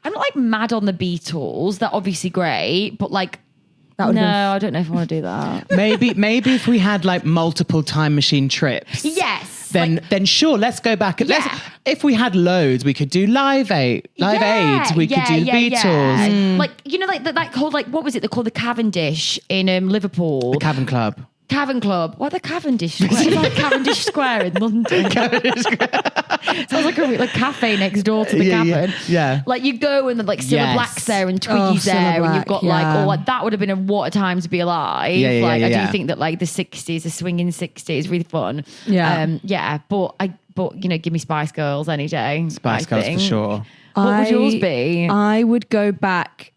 I'm not like mad on the Beatles. They're obviously great, but like, That would've no, been I don't know if I want to do that. maybe if we had like multiple time machine trips. Yes. Then sure, let's go back. Yeah. If we had loads, we could do Live Aid. We could do the Beatles. Like, you know, like that called, like, what was it? They called the Cavendish in Liverpool. The Cavern Club. Cavern Club. What, the Cavendish Square? It's like Cavendish Square in London. Sounds like a cafe next door to the Cavern. Yeah. Like, you go and then like Cilla Yes. Black's there and Twiggy's Cilla there, and Black, you've got yeah. like, oh, like, that would have been what a time to be alive. Yeah, yeah, like, yeah, I yeah. do think that like the 60s, the swinging 60s, really fun. Yeah. But you know, give me Spice Girls any day. Spice I Girls for think. sure. What would yours be? I would go back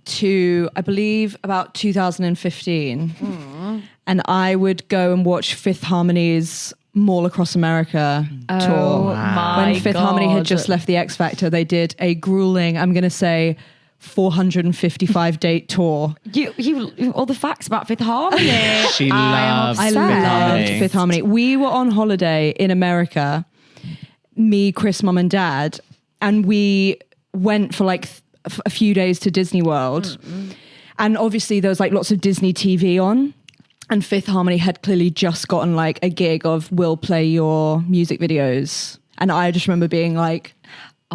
to, I believe, about 2015. And I would go and watch Fifth Harmony's Mall Across America tour. My When Fifth Harmony had just left the X Factor, they did a grueling, I'm going to say, 455 date tour. You all the facts about Fifth Harmony. She loves I Fifth loved Harmony. Fifth Harmony. We were on holiday in America, me, Chris, Mum and Dad, and we went for like a few days to Disney World. And obviously there was like lots of Disney TV on. And Fifth Harmony had clearly just gotten like a gig of we'll play your music videos. And I just remember being like,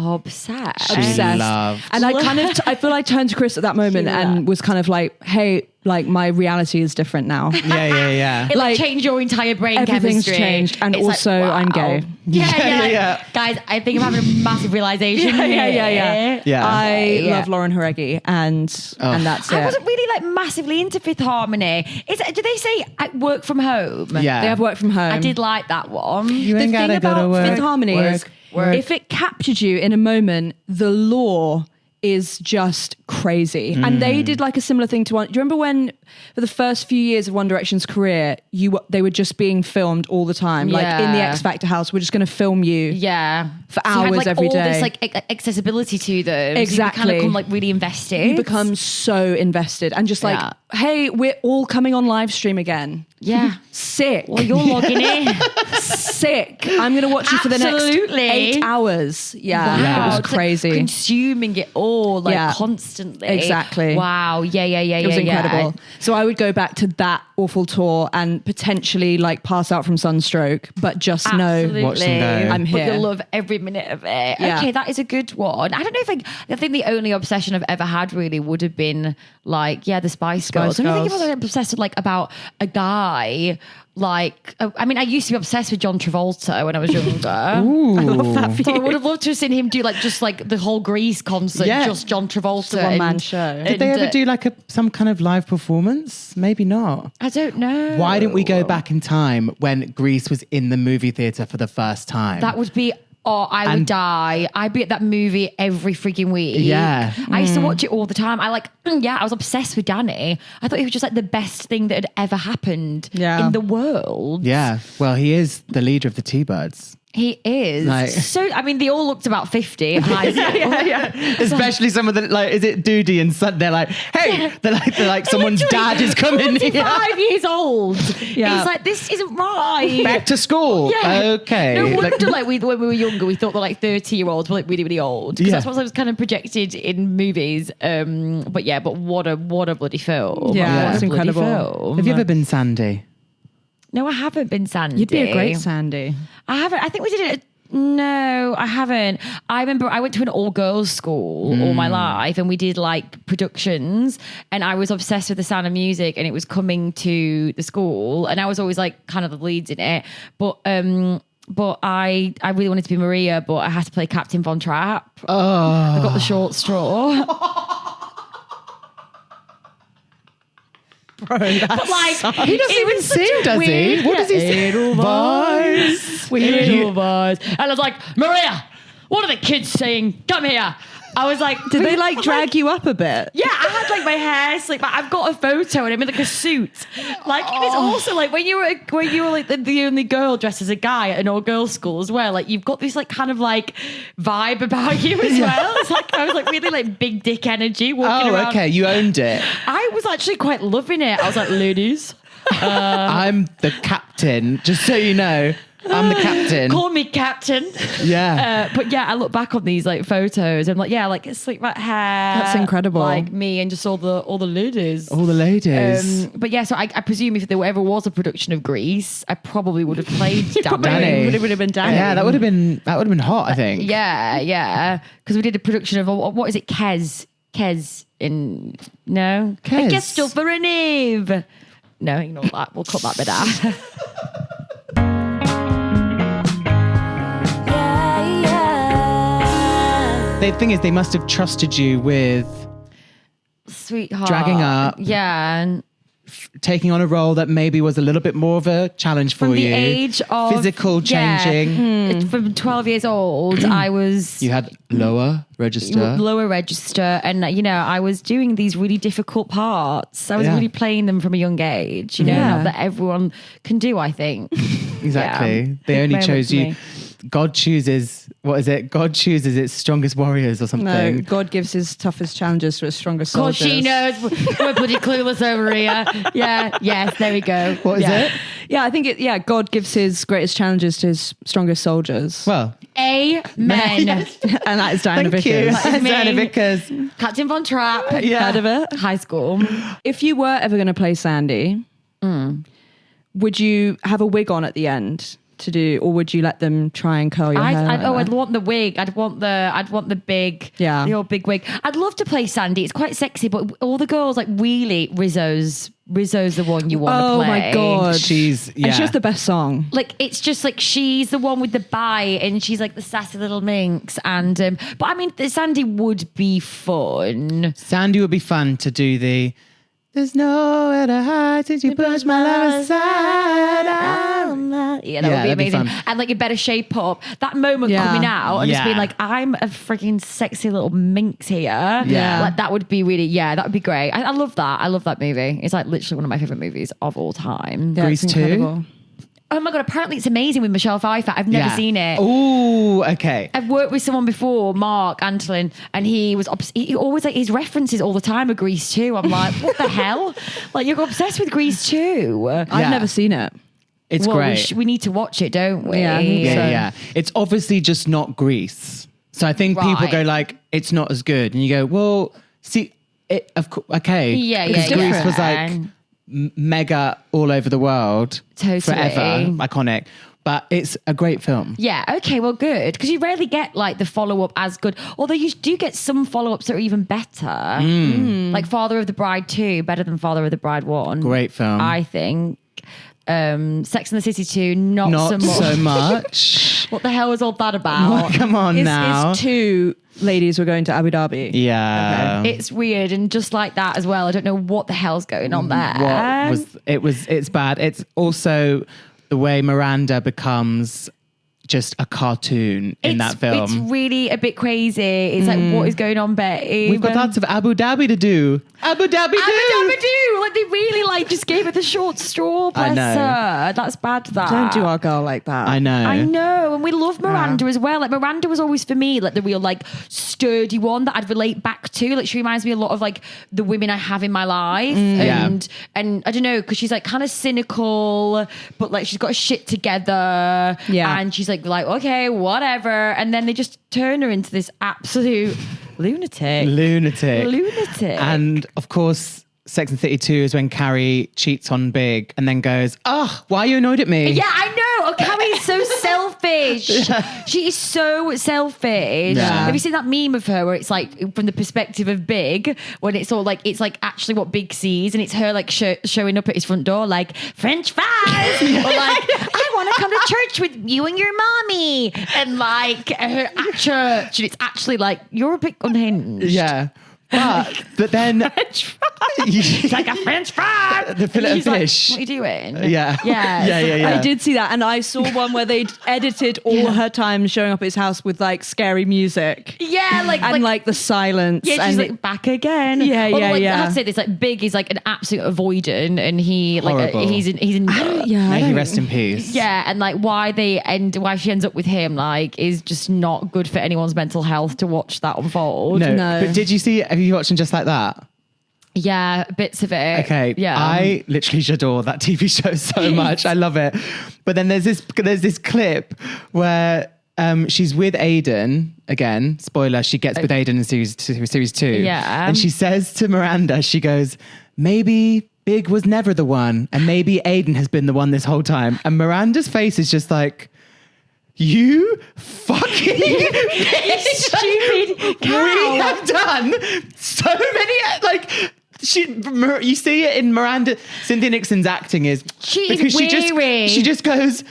Obsessed. Loved. and I feel I turned to Chris at that moment and was kind of like, hey, like my reality is different now. Yeah. It like changed your entire brain Everything's chemistry. changed. And It's also like, wow. I'm gay. Yeah. Guys, I think I'm having a massive realization. Yeah. Yeah. I love Lauren Jareggi and that's it. I wasn't really like massively into Fifth Harmony. Did they say I work from home? Yeah. They have work from home. I did like that one. You The ain't thing gotta go to about work. Fifth Harmony is if it captured you in a moment, the lore is just crazy. And they did like a similar thing to one. Do you remember when for the first few years of One Direction's career, they were just being filmed all the time? Like in the Yeah. X Factor house, we're just going to film you. Yeah. For So you had, hours like, every all day. this like accessibility to them. So Exactly. you kind of become like really invested. You become so invested and just like, Yeah. hey, we're all coming on live stream again. Yeah. Sick. Well, you're logging in. Sick. I'm going to watch you for the next Absolutely. 8 hours. Yeah. Wow. It was It's like crazy. consuming it all like Yeah. constantly. Exactly. Wow. Yeah. It was incredible. So I would go back to that awful tour and potentially like pass out from sunstroke, but just Absolutely. Watch them go. I'm here. But you love every minute of it. Yeah. Okay, that is a good one. I don't know if I think the only obsession I've ever had really would have been like, the Spice Girls. I don't think if I was obsessed with, like about a guy. Like, I mean, I used to be obsessed with John Travolta when I was younger. I love that for So I you. would have loved to have seen him do like just like the whole Grease concert, Yeah. just John Travolta. It's a one-man and- show. Did they and, ever do like some kind of live performance? Maybe not. I don't know. Why didn't we go back in time when Grease was in the movie theatre for the first time? That would be. Oh, I would And- die. I'd be at that movie every freaking week. Yeah. I used to watch it all the time. I was obsessed with Danny. I thought he was just like the best thing that had ever happened in the world. Yeah. Well, he is the leader of the T-Birds. He is. Like- So, I mean, they all looked about 50. And I Especially some of the like, is it Doody and Son? They're like, hey, they're like someone's Literally dad is coming here. 45 years old. Yeah. It's like, this isn't right. Back to school. Yeah. Okay. No wonder, Like- when we were younger, we thought that like 30-year-olds were like really, really old. Because that's what was kind of projected in movies. But what a bloody film. Yeah, What it's a bloody incredible. film. Have you ever been Sandy? No, I haven't been Sandy. You'd be a great Sandy. I haven't. I think we did it. No, I haven't. I remember I went to an all-girls school all my life, and we did like productions, and I was obsessed with The Sound of Music, and it was coming to the school, and I was always like kind of the leads in it. But I really wanted to be Maria, but I had to play Captain Von Trapp. Oh. I got the short straw. Bro, that's But like, He doesn't even sing, does he? What does he sing? Edelweiss. Edelweiss. And I was like, Maria, what are the kids saying? Come here. I was like, Did they like drag you up a bit? Yeah, I had like my hair slicked back. I've got a photo and I'm in like a suit. Like it's also like when you were like the only girl dressed as a guy at an all girls school as well. Like you've got this like kind of like vibe about you as well. It's like I was like really like big dick energy walking around. Okay, you owned it. I was actually quite loving it. I was like, ladies, I'm the captain, just so you know. I'm the captain. call me captain. Yeah. But yeah, I look back on these like photos and like like it's like that hair. That's incredible. Like me and just all the ladies. All the ladies. But yeah, so I presume if there ever was a production of Grease, I probably would have played Danny. Danny. Would have been Danny. Yeah, that would have been hot, I think. Yeah. Because we did a production of what is it? Kes in no. Kes. I guess still for an Eve. No, ignore that. We'll cut that bit out. The thing is, they must have trusted you with Sweetheart. Dragging up. Yeah. taking on a role that maybe was a little bit more of a challenge for From you. the age of physical changing. From 12 years old, I was You had lower register. And I was doing these really difficult parts. I was really playing them from a young age, not that everyone can do, I think. Exactly. Yeah. They Big only moment chose for you. me. God chooses, what is it? God chooses its strongest warriors or something. No, God gives his toughest challenges to his strongest God, soldiers. she knows. We're bloody clueless over here. Yeah. Yes. There we go. What is it? Yeah, I think God gives his greatest challenges to his strongest soldiers. Well, Amen. And that is Diana thank you. Vickers. That is me. Diana Vickers. Captain Von Trapp. Yeah. Heard of it? High school. If you were ever going to play Sandy, would you have a wig on at the end to do, or would you let them try and curl your hair? I'd want the wig. I'd want the big, the old big wig. I'd love to play Sandy. It's quite sexy, but all the girls like really Rizzo's the one you want to play. Oh my God. And she has the best song. Like it's just like she's the one with the bite and she's like the sassy little minx and but I mean Sandy would be fun. Sandy would be fun to do the "There's nowhere to hide since you push my love aside." Yeah, that would be that'd be amazing. fun. And like you better shape up. That moment coming out and just being like, I'm a freaking sexy little minx here. Yeah. Like that would be really, that would be great. I love that. I love that movie. It's like literally one of my favorite movies of all time. Yeah, Grease it's 2? incredible. Oh my God, apparently it's amazing with Michelle Pfeiffer. I've never seen it. Oh, okay. I've worked with someone before, Mark Antolin, and he was he always like his references all the time are Grease 2. I'm like, what the hell? Like you're obsessed with Grease 2. I've never seen it. It's great. We need to watch it, don't we? Yeah, I think so. Yeah. It's obviously just not Grease. So I think people Right. go like, it's not as good. And you go, well, see, of course, okay. Yeah, Because yeah, Grease yeah. was like mega all over the world. Totally. Forever. Iconic. But it's a great film. Yeah, okay, well, good. Because you rarely get like the follow-up as good. Although you do get some follow-ups that are even better. Like Father of the Bride 2, better than Father of the Bride 1. Great film. I think. Sex and the City 2, not so much. What the hell was all that about? Come on now. It's two ladies were going to Abu Dhabi. Yeah. It's weird. And just like that as well, I don't know what the hell's going on there. It's bad. It's also the way Miranda becomes just a cartoon in that film. It's really a bit crazy. It's like, what is going on, babe? We've got lots of Abu Dhabi to do. Abu Dhabi do. Like they really like just gave her the short straw. Bless her. That's bad. That Don't do our girl like that. I know. I know, and we love Miranda as well. Like Miranda was always for me like the real like sturdy one that I'd relate back to. Like she reminds me a lot of like the women I have in my life, and I don't know because she's like kind of cynical, but like she's got her shit together. Yeah, and she's like okay, whatever, and then they just turn her into this absolute lunatic. And of course, Sex and the City 2 is when Carrie cheats on Big and then goes, "Oh, why are you annoyed at me?" Yeah, I know. Oh, Carrie is so selfish. She is so selfish. Yeah. Have you seen that meme of her where it's like from the perspective of Big, when it's all like it's like actually what Big sees, and it's her like showing up at his front door like French fries, or like I want to come to church with you and your mommy, and like her at church, and it's actually like you're a bit unhinged. Yeah. But then It's like a French fry. The fillet of She's like, fish. what are you doing? Yeah. Yeah. I did see that, and I saw one where they'd edited all her time showing up at his house with like scary music. Yeah, like the silence. Yeah, she's and like back again. Yeah. I have to say this: like Big is like an absolute avoidant, and he like Horrible. he's in May he rest in peace. yeah, and like why she ends up with him like is just not good for anyone's mental health to watch that unfold. No. No. But did you see? Have you watched Just Like That? Yeah, bits of it. Okay. Yeah. I literally adore that TV show so much. I love it. But then there's this clip where she's with Aiden again. Spoiler: she gets with Aiden in series 2. Yeah. And she says to Miranda, she goes, "Maybe Big was never the one, and maybe Aiden has been the one this whole time." And Miranda's face is just like, "You fucking stupid cow. We have done so many like." You see it in Miranda. Cynthia Nixon's acting is She is because weary. she just goes,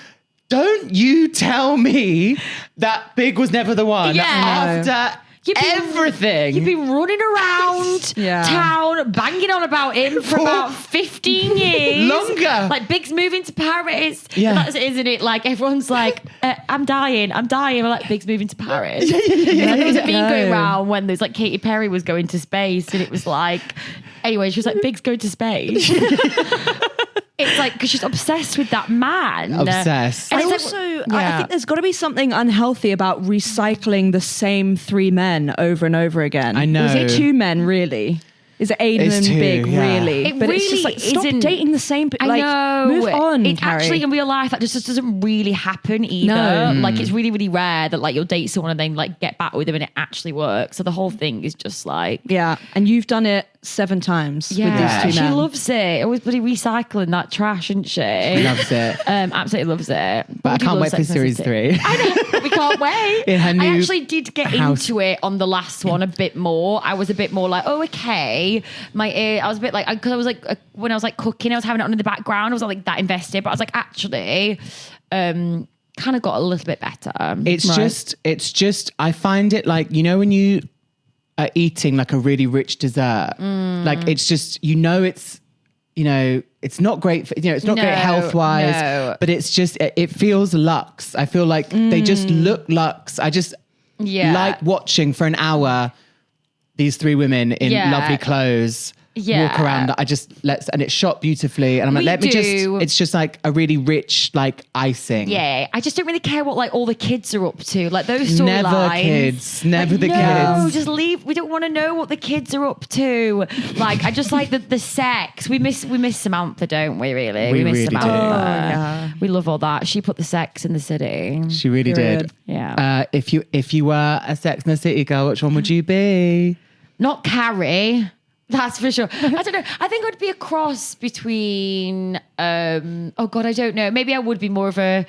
"Don't you tell me that Big was never the one." Yeah. After everything. You've been running around town, banging on about him for about 15 years. Longer. Like, Big's moving to Paris. Yeah. That's it, isn't it? Like, everyone's like, I'm dying. We're like, Big's moving to Paris. There was a meme going around when there's like Katy Perry was going to space, and it was like, anyway, she was like, Big's going to space. It's like, because she's obsessed with that man. Obsessed. I And also, I think there's got to be something unhealthy about recycling the same three men over and over again. I know. Is it two men, really? Is it Aiden It's and two, Big, yeah. really? It but really it's just like, stop isn't- dating the same people. I Like, know. move on, It Carrie. actually, in real life, that just doesn't really happen either. No. Like, it's really, really rare that like you'll date someone and then like get back with them and it actually works. So the whole thing is just like, Yeah, and you've done it 7 times with these two she men. loves it. Always bloody recycling that trash, isn't she? Loves it. Absolutely loves it. But I can't wait for series 3. I know. We can't wait. In her I new actually did get house. into it on the last one a bit more. I was a bit more like, oh, okay. I was a bit like, because I was like, when I was like cooking, I was having it on in the background. I was like that invested, but I was like, actually, kind of got a little bit better. It's just, I find it like, you know, when you are eating like a really rich dessert, like it's just, it's, it's not great for, it's not great health wise, but it's just, it feels luxe. I feel like they just look luxe. I just like watching for an hour these 3 women in lovely clothes walk around. And it's shot beautifully. And I'm like, it's just like a really rich, like icing. Yeah, I just don't really care what like all the kids are up to. Like those storylines. Never the kids. No, just leave. We don't want to know what the kids are up to. Like, I just like the sex. We miss Samantha, don't we? Really, We miss really do. Samantha. We love all that. She put the sex in the city. She really did. Yeah. If you were a Sex and the City girl, which one would you be? Not Carrie. That's for sure. I don't know. I think I'd be a cross between, I don't know. Maybe I would be more of a,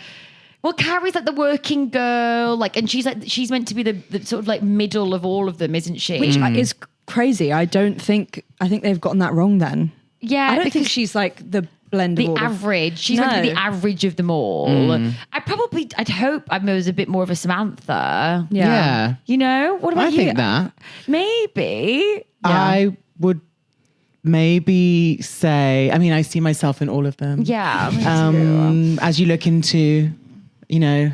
well, Carrie's like the working girl, like, and she's meant to be the sort of like middle of all of them, isn't she? Which is crazy. I think they've gotten that wrong then. Yeah. I don't think she's like the blend of the all average. She's meant to be the average of them all. I'd hope I was a bit more of a Samantha. Yeah. What about you? I think that. Maybe. I would maybe say, I mean, I see myself in all of them. Yeah. Me too. As you look into, a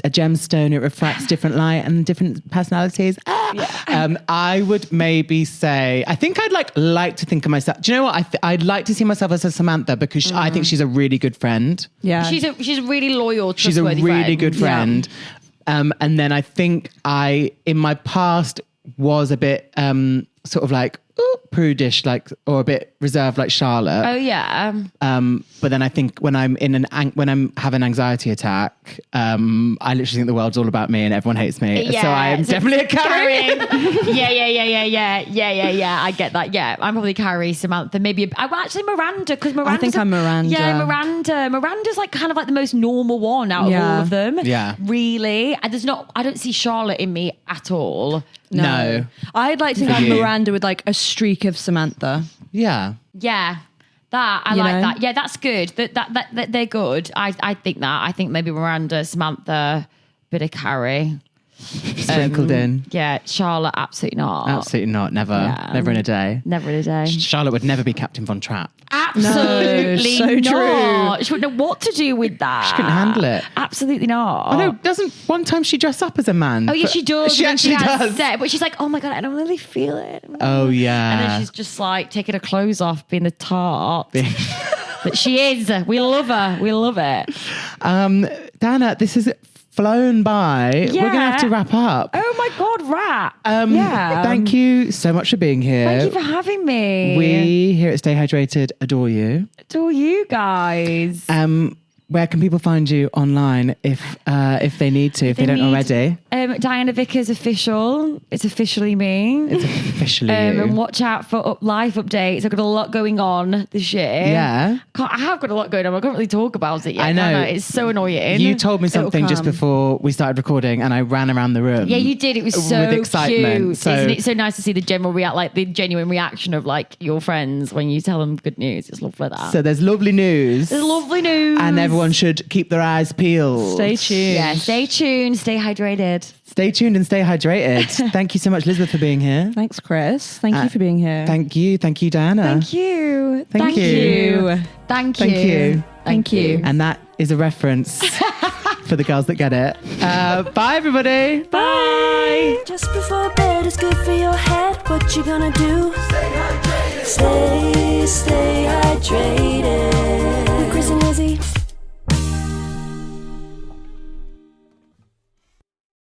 gemstone, it refracts different light and different personalities. I would maybe say, I think I'd like to think of myself. Do you know what? I'd like to see myself as a Samantha because I think she's a really good friend. Yeah. She's a really loyal, She's a trustworthy really friend. good friend. And then I think in my past was a bit sort of like prudish, like, or a bit reserved, like Charlotte. Oh yeah. But then I think when I'm have an anxiety attack, I literally think the world's all about me and everyone hates me. Yeah, so I am definitely a Carrie. Yeah. I get that. Yeah, I'm probably Carrie, Samantha. Maybe I'm actually Miranda because Miranda. I think I'm Miranda. Yeah, Miranda. Miranda's like kind of like the most normal one out of all of them. Yeah. Really. I don't see Charlotte in me at all. No. I'd like to think I'm Miranda with like a streak of Samantha. Yeah. Yeah. That I You like know? that. Yeah, that's good. That they're good. I think that. I think maybe Miranda, Samantha, bit of Carrie. Sprinkled in. Yeah, Charlotte, absolutely not. Absolutely not. Never. Yeah. Never in a day. Never in a day. Charlotte would never be Captain Von Trapp. Absolutely No, so not. true. She wouldn't know what to do with that. She couldn't handle it. Absolutely not. Oh no, doesn't one time she dress up as a man? Oh yeah, she does. She and actually has does. Set, but she's like, oh my God, I don't really feel it. Oh yeah. And then she's just like taking her clothes off, being the tart. But she is. We love her. We love it. Diana, this has flown by. Yeah. We're gonna have to wrap up. Oh my God, rap. Thank you so much for being here. Thank you for having me. We here at Stay Hydrated adore you. adore you guys. Where can people find you online if they need to, if they don't already? Diana Vickers official. It's officially me. It's officially you. And watch out for life updates. I've got a lot going on this year. Yeah. I have got a lot going on. I can't really talk about it yet. I know. can I? It's so annoying. You told me something just come. before we started recording, and I ran around the room. Yeah, you did. It was so with excitement. cute. So, Isn't it so nice to see the the genuine reaction of like your friends when you tell them good news? It's lovely that. so there's lovely news. There's lovely news. And everyone everyone should keep their eyes peeled. Stay tuned. Yeah, stay tuned, stay hydrated. Stay tuned and stay hydrated. Thank you so much, Elizabeth, for being here. Thanks, Chris. Thank you for being here. Thank you, Diana. Thank you. Thank you. Thank you. Thank you. Thank you. And that is a reference for the girls that get it. Bye, everybody. Bye. Just before bed is good for your head. What you gonna do? Stay hydrated. Stay